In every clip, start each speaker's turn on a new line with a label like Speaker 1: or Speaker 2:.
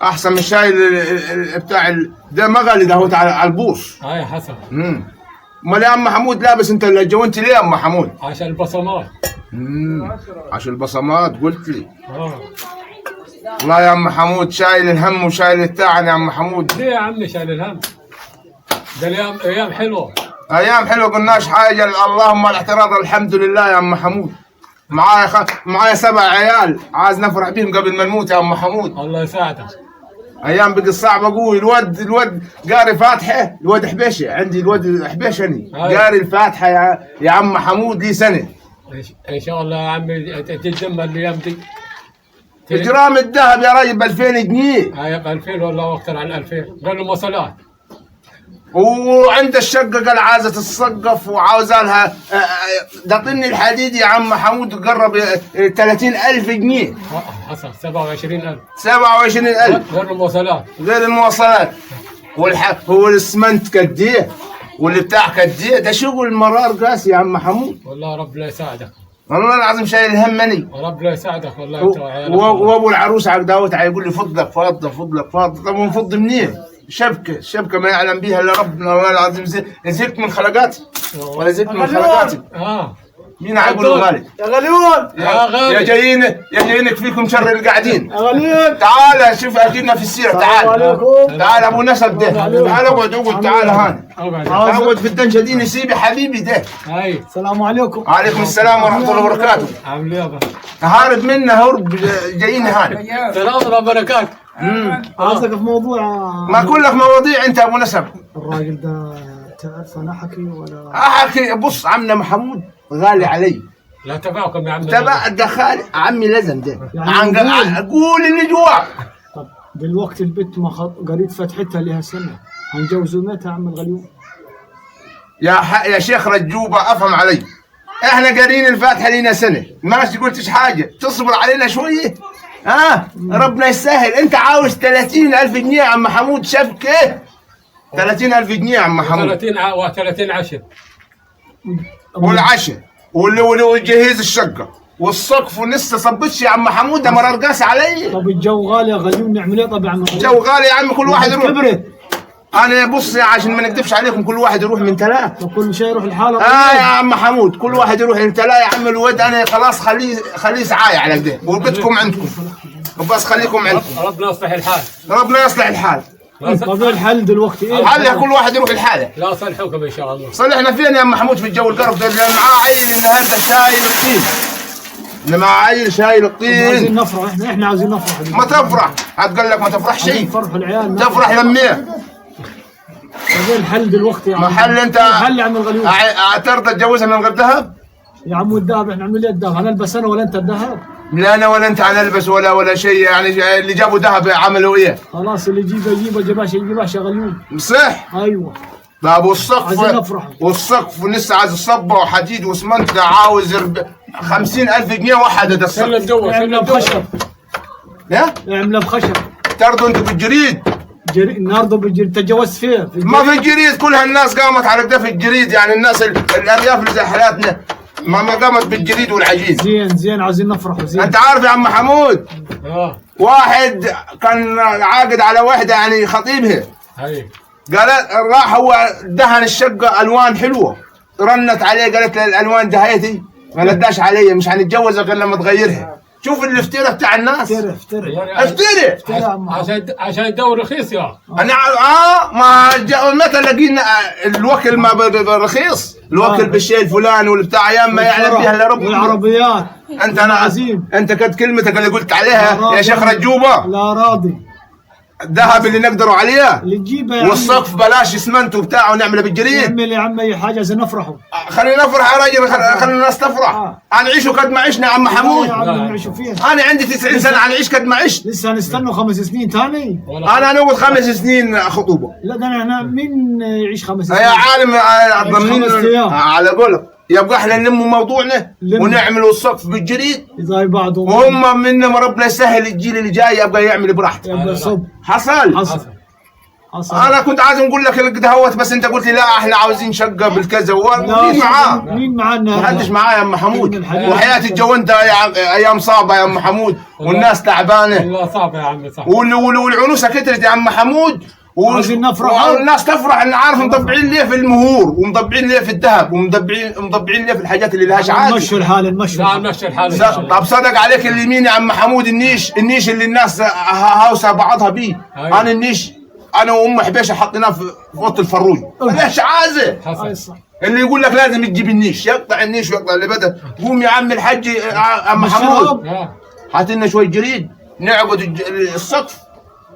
Speaker 1: احسن من الشاي بتاع ده مغلي ده هو على البوص.
Speaker 2: هاي حسن.
Speaker 1: امال يا عم محمود لابس انت اللي جونت ليه يا عم محمود؟
Speaker 2: عشان البصمات.
Speaker 1: عشان البصمات قلت لي. والله يا عم محمود شايل الهم وشايل التعب يا عم محمود.
Speaker 2: ليه يا عمي شايل الهم؟ ده ايام حلوه.
Speaker 1: ايام حلوه قلناش حاجه، اللهم الاعتراض الحمد لله يا عم محمود. معايا 7 عيال عايز نفرح بيهم قبل ما نموت يا عم محمود.
Speaker 2: الله يساعدك. ايام
Speaker 1: بقت صعبه قوي. الواد قاري فاتحه، الواد حبيشه، عندي الواد حبيشني قاري الفاتحه يا عم محمود لي سنه.
Speaker 2: ان شاء الله يا عمي تتجمع الايام دي.
Speaker 1: جرام الذهب يا راجل ب 2000 جنيه.
Speaker 2: هاي ب 2000 والله اكثر عن 2000 غير المواصلات.
Speaker 1: وعند الشقه قال عايزه تتصقف وعاوزه لها دطني الحديد يا عم محمود قرب 30,000 جنيه.
Speaker 2: حصل 27,000.
Speaker 1: 27,000
Speaker 2: غير المواصلات.
Speaker 1: غير المواصلات. هو الاسمنت قد ايه؟ واللي بتاع قد ايه؟ ده شغل مرار قاسي يا عم محمود.
Speaker 2: والله ربنا يساعدك.
Speaker 1: والله العظيم شايل همني.
Speaker 2: ربنا يساعدك والله انت وعيالك.
Speaker 1: وابو العروس عقداوت يقول لي فضلك فضلك. طب ونفض منين؟ شبكه ما يعلم بها الا ربنا. والله العظيم زهقت من خلقاتي ولا زهقت من خلقاتي. مين عيقولوا غالي؟
Speaker 3: يا غليون
Speaker 2: يا غالي
Speaker 1: يا جايينك فيكم شر القاعدين.
Speaker 3: يا غليون
Speaker 1: تعال شوف اجينا في السيره. تعال ابو نسب ده. تعال اقعد تعال هان. اقعد في الدنجه دي نسيبي حبيبي ده.
Speaker 3: السلام عليكم.
Speaker 1: وعليكم السلام ورحمه الله وبركاته.
Speaker 2: عامل ايه يا بابا؟
Speaker 1: هارب منا هرب جايين هان.
Speaker 2: سلام وبركاته.
Speaker 3: قصدك في موضوع
Speaker 1: ما كلك مواضيع انت ابو نسب.
Speaker 3: الراجل ده تعرف انا احكي ولا
Speaker 1: احكي؟ بص عمنا محمود غالي علي.
Speaker 2: لا تبعكم يا عم.
Speaker 1: تبع دخل عمي لازم ده.
Speaker 3: يعني
Speaker 1: قول اللي جوا.
Speaker 3: طب دلوقتي البنت ما قريت فتحتها لها سنه هنجوزوا متى يا عم الغليون؟
Speaker 1: يا شيخ رجوبه افهم علي. احنا قارين الفاتحه لنا سنه ماشي قلتش حاجه تصبر علينا شويه. ربنا يسهل. انت عاوز 30,000 جنيه يا عم محمود شبكه. 30,000 جنيه يا عم محمود.
Speaker 2: 30 عشر
Speaker 1: والعشاء وجهيز الشقه والسقف ولسه صبتش يا عم محمود. ده مرار قاسي علي.
Speaker 3: طب الجو غالي يا غليون نعمل ايه؟ طب يا عم
Speaker 1: الجو غالي يا عم. كل واحد يروح.
Speaker 3: كبرت.
Speaker 1: انا بص عشان ما نكذبش عليكم كل واحد يروح من 3.
Speaker 3: طب كل شيء يروح لحاله.
Speaker 1: يا عم محمود كل واحد يروح من 3 يا عم. الواد انا خلاص خليه سعايه على كده وبيتكم عندكم وبس خليكم عندكم.
Speaker 2: ربنا يصلح الحال.
Speaker 1: ربنا يصلح الحال.
Speaker 3: طب الحل دلوقتي ايه؟
Speaker 1: الحل كل واحد يروح لحاله.
Speaker 2: لا صلحوكم ان شاء الله.
Speaker 1: صلحنا فين يا عم محمود؟ في الجو القرف ده اللي معاه عيل النهارده شايل الطين. اللي معاه عيل شايل الطين.
Speaker 3: عايزين نفرح. احنا عايزين نفرح.
Speaker 1: ما تفرح. هتقول لك ما تفرح شيء.
Speaker 3: نفرح العيال.
Speaker 1: تفرح لميه.
Speaker 3: طب الحل دلوقتي يا عم؟
Speaker 1: محل انت
Speaker 3: حل يا عم الغليون.
Speaker 1: ترضى تتجوزها من غير ذهب؟
Speaker 3: يا عم الذهب احنا نعمل ايه الذهب؟ هنلبس انا ولا انت الذهب؟
Speaker 1: لا انا ولا انت هنلبس ولا شيء. يعني اللي جابوا ذهب عملوا ايه؟
Speaker 3: خلاص اللي يجيبه جباش يا غليون.
Speaker 1: صح؟
Speaker 3: ايوه.
Speaker 1: طب والسقف؟
Speaker 3: عايزين نفرح.
Speaker 1: والسقف لسه عايز الصبه وحديد واسمنت. ده عاوز 50,000 جنيه وحده. ده السقف.
Speaker 2: سلم جوا.
Speaker 3: اعملها بخشب.
Speaker 1: لا؟
Speaker 3: اعملها بخشب.
Speaker 1: ترضوا انتوا بالجريد؟
Speaker 3: النهارده بالجريد تجوزت فيه.
Speaker 1: ما في الجريد. كلها الناس قامت على كده في الجريد. يعني الناس الارياف اللي زي حالاتنا ما قامت بالجريد والعجيز.
Speaker 3: زين عايزين نفرح. زين.
Speaker 1: انت عارف يا عم حمود واحد كان عاقد على وحده يعني خطيبها. قال راح هو دهن الشقه الوان حلوه. رنت عليه قالت له الالوان دهيتي ما رداش علي مش هنتجوزها غير لما تغيرها. شوف الافتراء بتاع الناس. افتري
Speaker 2: عشان الدور رخيص يا
Speaker 1: انا ما متى لقينا الوكل ما رخيص. الوكل بالشيء الفلاني والبتاع ايام ما يعلم بها الا ربنا.
Speaker 3: والعربيات.
Speaker 1: انت كانت كلمتك اللي قلت عليها يا شيخ رجوبه.
Speaker 3: لا راضي.
Speaker 1: الذهب اللي نقدروا عليه
Speaker 3: اللي تجيبه يا عم.
Speaker 1: والسقف بلاش اسمنت وبتاع ونعمله بالجريد.
Speaker 3: نعمل يا عم اي حاجه عشان نفرحوا.
Speaker 1: خلينا نفرح يا راجل. خلي الناس تفرح. هنعيشوا قد ما عشنا يا عم حمود. انا عندي 90 سنه هنعيش قد ما عشت.
Speaker 3: لسه هنستنوا 5 سنين ثاني.
Speaker 1: انا نقعد 5 سنين خطوبه.
Speaker 3: لا ده انا مين يعيش 5 سنين؟
Speaker 1: يا عالم ضمنين على قولك. يبقى احنا نلم موضوعنا ونعملوا السقف بالجريد
Speaker 3: زي بعض.
Speaker 1: وهم منا ما ربنا يسهل الجيل اللي جاي يبقى يعمل براحته.
Speaker 3: يبقى صب.
Speaker 1: حصل. انا كنت عايز نقول لك القهوة بس انت قلت لي لا احنا عاوزين شقة بالكذا. مين معاه؟
Speaker 3: مين معانا؟
Speaker 1: ما حدش معاه يا ام حمود. وحياة الجوانت ايام صعبة يا ام حمود والناس تعبانة.
Speaker 2: والله صعبة يا عمي صح.
Speaker 1: والعنوسة كترت يا ام حمود.
Speaker 3: عايزين نفرح.
Speaker 1: والناس تفرح ان عارف مطبعين ليه في المهور ومطبعين ليه في الذهب ومطبعين ليه في الحاجات اللي لهاش عادي.
Speaker 3: نمشي الحال نمشي.
Speaker 2: لا نمشي الحال.
Speaker 1: طب صدق عليك اليمين يا عم حمود. النيش اللي الناس هاوسه بعضها بيه. انا النيش انا وام حبيشه حطيناه في اوضه الفروج. ليش عازه؟ اللي يقول لك لازم تجيب النيش يقطع النيش ويقطع اللي بدا. قوم يا عم الحاج يا عم حمود هات لنا شويه جريد نعقد السقف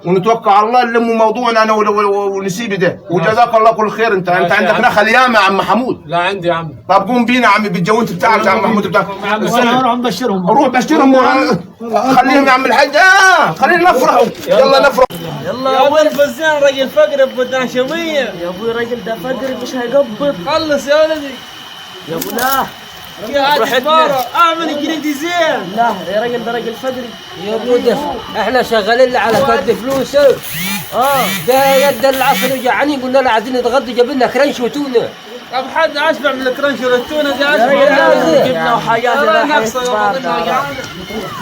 Speaker 1: ونتوكل على الله نلم موضوعنا انا ونسيب ده. وجزاك الله كل خير. انت عندك نخل ياما يا عم حمود.
Speaker 2: لا عندي يا عم.
Speaker 1: طب قوم بينا يا عم بالجوانت بتاعك يا عم محمود بتاعك.
Speaker 3: انا اروح نبشرهم.
Speaker 1: روح بشرهم خليهم يا عم الحاج. خلينا نفرحوا. يلا نفرح.
Speaker 4: يلا يا ابوي الفزان راجل فقر ب شويه.
Speaker 5: يا ابوي راجل ده فقر مش هيقبض.
Speaker 4: خلص يا ولدي.
Speaker 5: يا ابو لا
Speaker 4: يا عجبارة اعمل جريدي زين.
Speaker 5: لا يا راجل ده راجل فقري.
Speaker 6: يا ابو احنا شغالين على قد فلوسه. ده يد العصر وجعانين قلنا له عايزين نتغدى جاب لنا كرنش وتونه.
Speaker 4: طب حد اشبع من الكرنش والتونه دي
Speaker 5: اشبع. جبنا وحاجات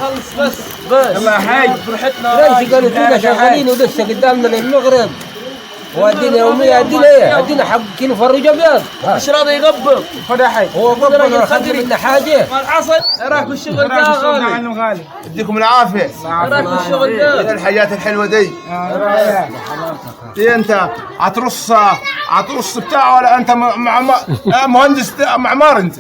Speaker 4: خلص بس
Speaker 5: يلا يا حاج
Speaker 4: فرحتنا.
Speaker 6: كرنش قالوا تونه شغالين ولسه قدامنا للمغرب. وادينا يوميا ادينا ايه؟ ادينا حق كيلو فرج ابيض.
Speaker 4: مش راضي يقبض.
Speaker 5: خد يا حاج.
Speaker 6: هو قبض خدم لنا حاجه.
Speaker 4: ما الحصل راح بالشغل ده غالي.
Speaker 1: يديكم العافيه.
Speaker 4: راح بالشغل ده.
Speaker 1: الحياة الحلوه دي. انت هترص بتاعه ولا انت مهندس معمار انت؟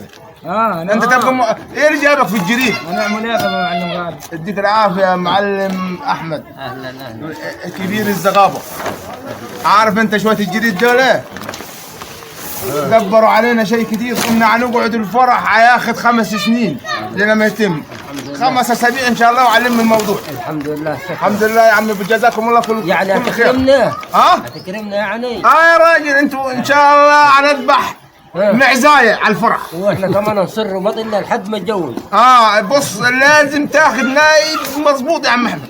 Speaker 1: انت تبقى ايه اللي جابك في الجريد؟
Speaker 5: ونعمل ايه يا معلم غالي؟
Speaker 1: يديك العافيه يا معلم احمد.
Speaker 6: اهلا
Speaker 1: كبير الزغابه. عارف انت شويه الجريد دول دبروا علينا شيء كثير. كنا هنقعد الفرح هياخذ 5 سنين لما يتم. 5 أسابيع ان شاء الله وعلم الموضوع.
Speaker 6: الحمد لله.
Speaker 1: الحمد لله يا عمي جزاكم الله كل
Speaker 6: يعني
Speaker 1: كل خير.
Speaker 6: هتكرمنا.
Speaker 1: ها؟
Speaker 6: هتكرمنا يعني.
Speaker 1: يا راجل انتوا ان شاء الله هنذبح معزايه على الفرح.
Speaker 6: واحنا كمان نصر بطلنا لحد ما نتجوز.
Speaker 1: بص لازم تاخذ نايب مظبوط يا عم احمد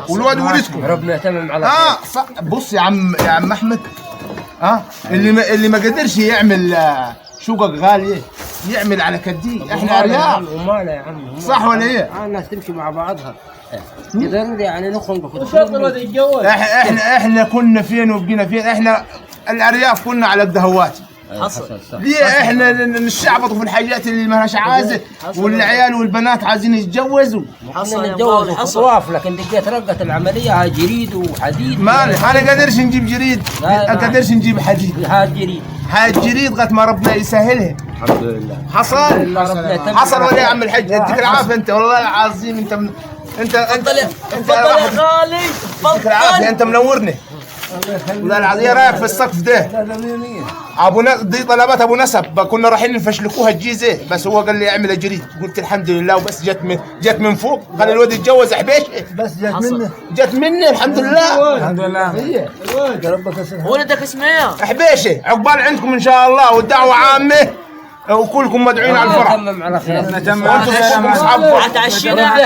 Speaker 1: والواد ولدكم.
Speaker 6: ربنا يتمم على خير.
Speaker 1: بص يا عم احمد. اللي ما قدرش يعمل شقق غاليه يعمل على كديه. احنا ارياف.
Speaker 6: وماله يا عم.
Speaker 1: صح ولا ايه؟
Speaker 6: الناس تمشي مع بعضها. قدرنا يعني نخرج
Speaker 4: وشاطر يتجوز.
Speaker 1: احنا كنا فين وبقينا فين. احنا الارياف كنا على الدهواتي.
Speaker 4: حصل.
Speaker 1: ليه احنا نشعبطوا في الحاجات اللي ما لهاش عازه والعيال والبنات عايزين يتجوزوا.
Speaker 6: حصل نتجوز خطواف لكن دقيت رقت العمليه هاي جريد وحديد.
Speaker 1: مالي انا قادرش نجيب جريد. قادرش نجيب حديد. هاي جريد لغايه ما ربنا يسهلها.
Speaker 6: الحمد لله.
Speaker 1: حصل ولا يا عم الحج. يديك العافيه انت والله العظيم. انت
Speaker 4: تفضل يا غالي.
Speaker 1: يديك العافيه انت منورني. والله العظيم. ايه رايك في السقف ده؟ دي طلبات ابو نسب. كنا رايحين نفشلكوها الجيزه بس هو قال لي اعمل جريد. قلت الحمد لله وبس جت من فوق. قال الواد يتجوز حبيشه بس جت مني الحمد لله.
Speaker 5: الحمد لله.
Speaker 4: ولدك اسمه ايه؟
Speaker 1: حبيشه. عقبال عندكم ان شاء الله والدعوه عامه وكلكم مدعوين على الفرح.
Speaker 6: نتمم على خير.
Speaker 1: وانتم اصحابكم.
Speaker 4: هتعشينا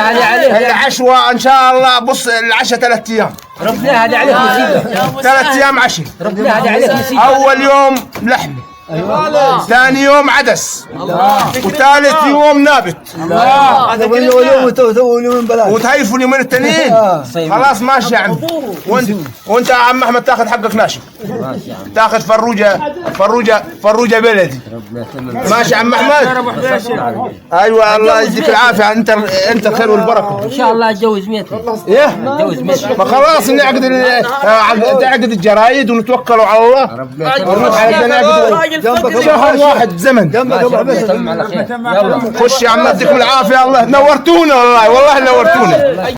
Speaker 1: العشوه ان شاء الله. بص العشاء 3 ايام.
Speaker 6: ربنا هدي عليك مصيبه.
Speaker 1: 3 ايام عشاء.
Speaker 6: ربنا هدي عليك مصيبه.
Speaker 1: اول يوم لحمه. ثاني يوم عدس. وثالث يوم نابت. وتهيفوا اليومين التانيين. خلاص ماشي يا عم. وانت يا عم احمد تاخذ حقك ناشف. تاخذ فروجه بلدي. ماشي يا عم احمد. ايوه الله يجزيك العافيه. انت الخير والبركه.
Speaker 6: ان شاء الله اتجوز ميتي.
Speaker 1: ايه
Speaker 6: اتجوز ميتي.
Speaker 1: ما خلاص نعقد الجرايد ونتوكلوا على الله. ونروح على الجناقد. شهر واحد زمن.
Speaker 6: نتمم على خير.
Speaker 1: خش يا عم يديكم العافيه. الله نورتونا والله نورتونا.